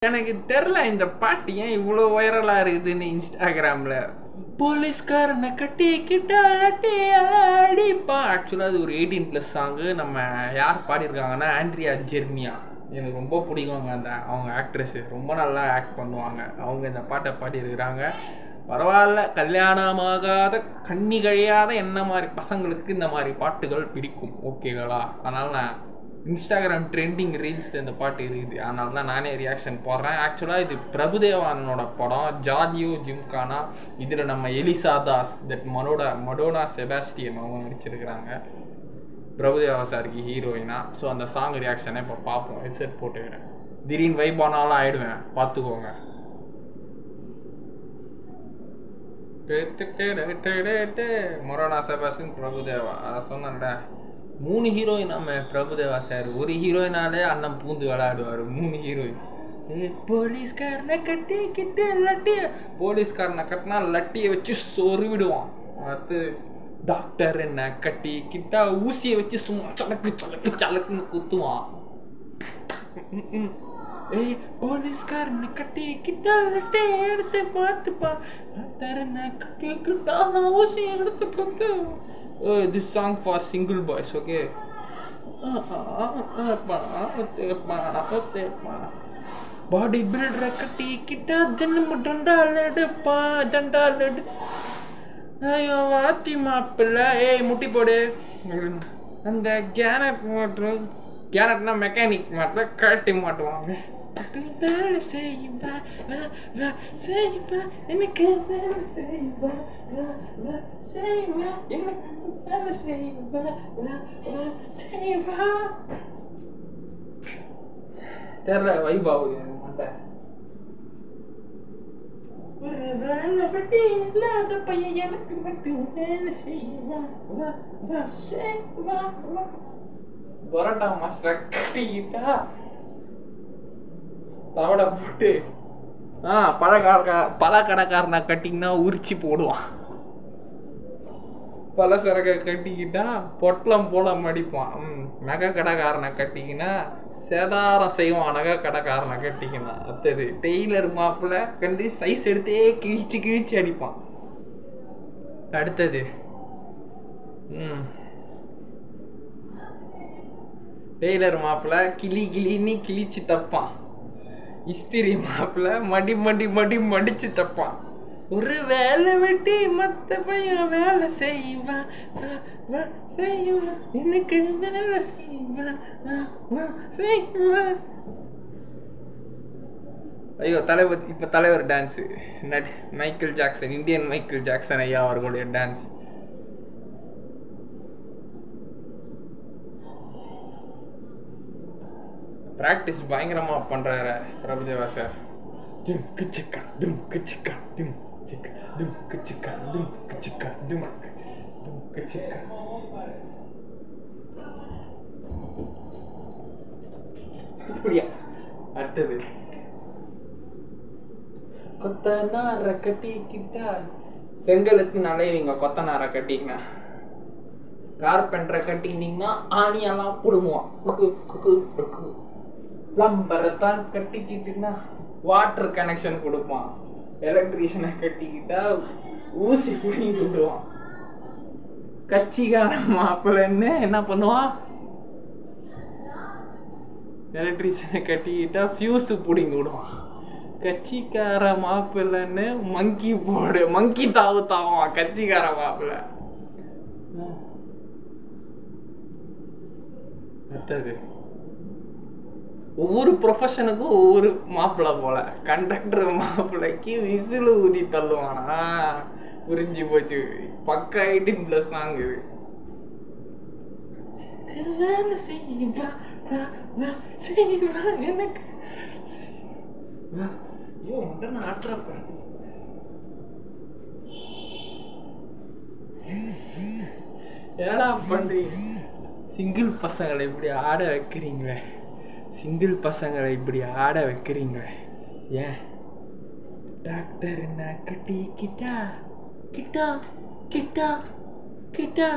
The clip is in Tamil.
எனக்கு தெரில இந்த பாட்டு ஏன் இவ்வளோ வைரலாக இருக்குதுன்னு இன்ஸ்டாகிராமில். போலீஸ்காரனை கட்டிக்கிட்டா அடிப்பா. ஆக்சுவலாக அது ஒரு 18+ சாங்கு. நம்ம யார் பாடியிருக்காங்கன்னா ஆண்ட்ரியா ஜெர்னியா. எனக்கு ரொம்ப பிடிக்குங்க அவங்க ஆக்ட்ரஸ்ஸு. ரொம்ப நல்லா ஆக்ட் பண்ணுவாங்க. அவங்க இந்த பாட்டை பாடியிருக்கிறாங்க. பரவாயில்ல, கல்யாணமாகாத கண்ணி கழியாத என்ன மாதிரி பசங்களுக்கு இந்த மாதிரி பாட்டுகள் பிடிக்கும். ஓகேங்களா? அதனால் நான் இன்ஸ்டாகிராம் ட்ரெண்டிங் ரீல்ஸில் இந்த பாட்டு இருக்குது. அதனால தான் நானே ரியாக்ஷன் போடுறேன். ஆக்சுவலாக இது பிரபுதேவானோட படம், ஜார்ஜியோ ஜிம்கானா. இதில் நம்ம எலிசா தாஸ், தட் மடோனா செபாஸ்டியன் அவங்க நடிச்சிருக்கிறாங்க. பிரபுதேவா சாருக்கு ஹீரோயினா. ஸோ அந்த சாங் ரியாக்ஷனை இப்போ பார்ப்போம். ஹெட்செட் போட்டுக்கிறேன். திடீர்னு வைப்பானாலும் ஆயிடுவேன், பார்த்துக்கோங்க. மொரோனா செபாஸ்டியன் பிரபுதேவா. அதை சொன்னேன்ல, 3 ஹீரோயின். நம்ம பிரபுதேவா சார் ஒரு ஹீரோயினாலே அண்ணன் பூந்து விளையாடுவார். 3 ஹீரோயின். போலீஸ்காரனை கட்டிக்கிட்டு லட்டிய, போலீஸ்காரனை கட்டினா லட்டியை வச்சு சொருவிடுவான். அடுத்து டாக்டர் என்ன கட்டிக்கிட்டா ஊசியை வச்சு சும்மா சலக்கு சலக்கு சலக்குன்னு குத்துவான். போலீஸ்காரனை கட்டிக்கிட்டா லட்டியை எடுத்து பார்த்துப்பா, டாக்டர் என்ன கட்டிக்கிட்டா ஊசியை எடுத்து குத்து. This song for single boys, okay? பாடி பில்டரை கட்டிக்கிட்டா ஜென்ம டண்டால் எடுப்பா, ஜண்டால் எடு. ஐயோ வாத்தி மாப்பிள்ள, ஏய் முட்டி போடு. அந்த கேரட் மாட்டு, கேரட்னா மெக்கானிக் மாட்டில் கழட்டி மாட்டுவாங்க. வேலை செய்வா செய்வா எனக்கு வேலை செய்வா செய்வா எனக்கு வேலை செய்வா செய்வா. தெரியல வைபாவு மாட்டேன். ஒரு வேலை வெட்டி இல்லாத பையன் எனக்கு மட்டும் வேலை செய்வா செய்வா. பரோட்டா மாஸ்டர் கட்டிக்கிட்டா தவட போட்டு பழக்கடைக்காரனை கட்டிங்கன்னா உரிச்சு போடுவான். பலசரக்கை கட்டிக்கிட்டா பொட்டலம் போல மடிப்பான். நகை கடைக்காரனை கட்டிக்கினா சேதாரம் செய்வான். நகை கடைக்காரனை கட்டிக்கினா அடுத்தது டெய்லர் மாப்பிள்ள கண்டி சைஸ் எடுத்தே கிழிச்சு கிழிச்சு அடிப்பான். அடுத்தது டெய்லர் மாப்பிள்ள கிளி கிளின்னு கிழிச்சு தப்பான். இஸ்திரி மாப்பிள்ள மடி மடி மடி மடிச்சு தப்பான். ஒரு வேலை வெட்டி மத்த பையன் வேலை செய்வா செய்வா எனக்கு வேலை செய்வா செய்வா. ஐயோ தலைவர், இப்போ தலைவர் dance Michael Jackson, Indian Michael Jackson ஐயா அவர்களுடைய டான்ஸ். ப்ராக்டிஸ் பயங்கரமாக பண்ணுறாரு பிரபுதேவா சார். தும் கிச்சிக்கா தும் கிச்சிக்கா தும் சிக்கா தும் கிச்சிக்கா தும் கிச்சிக்கா தும் தும் கிச்சிக்கா. இப்படியா? அடுத்தது கொத்தனார கட்டிக்கிட்டா, செங்கலுக்கு நலைவீங்க. கொத்தனார கட்டிக்கினா, கார்பெண்டரை கட்டிக்கிட்டீங்கன்னா ஆணியெல்லாம் பிடுங்குவான். பிளம்பரைத்தான் கட்டிக்கிட்டுனா வாட்டர் கனெக்ஷன் கொடுப்பான். எலக்ட்ரீஷியனை கட்டிக்கிட்டா ஊசி பிடிங்கி விடுவான். கட்சிக்கார மாப்பிள்ளன்னு என்ன பண்ணுவான்? எலக்ட்ரீஷியனை கட்டிக்கிட்டா ஃபியூஸு பிடிங்கி விடுவான். கட்சிக்கார மாப்பிள்ளன்னு மங்கி போடு, மங்கி தாவு தாவான் கட்சிக்கார மாப்பிள்ள. அடுத்தது ஒவ்வொரு ப்ரொஃபஷனுக்கும் ஒவ்வொரு மாப்பிள்ளை போல. கண்டக்டர் மாப்பிள்ளைக்கு விசிலு ஊதி தள்ளுவானா? புரிஞ்சு போச்சு. பக்கா 18+ சாங் இது. வேலை செய்வா செய்வா எனக்கு ஐயோ மட்டும் நான் ஆட்டுறப்ப. ஏடா பண்றீங்க? சிங்கிள் பசங்களை இப்படி ஆட வைக்கிறீங்களே, சிங்கிள் பசங்களை இப்படி ஆட வைக்கிறீங்களே ஏன்? டாக்டர் என்ன கட்டிக்கிட்டா கிட்டா கிட்டா கிட்டா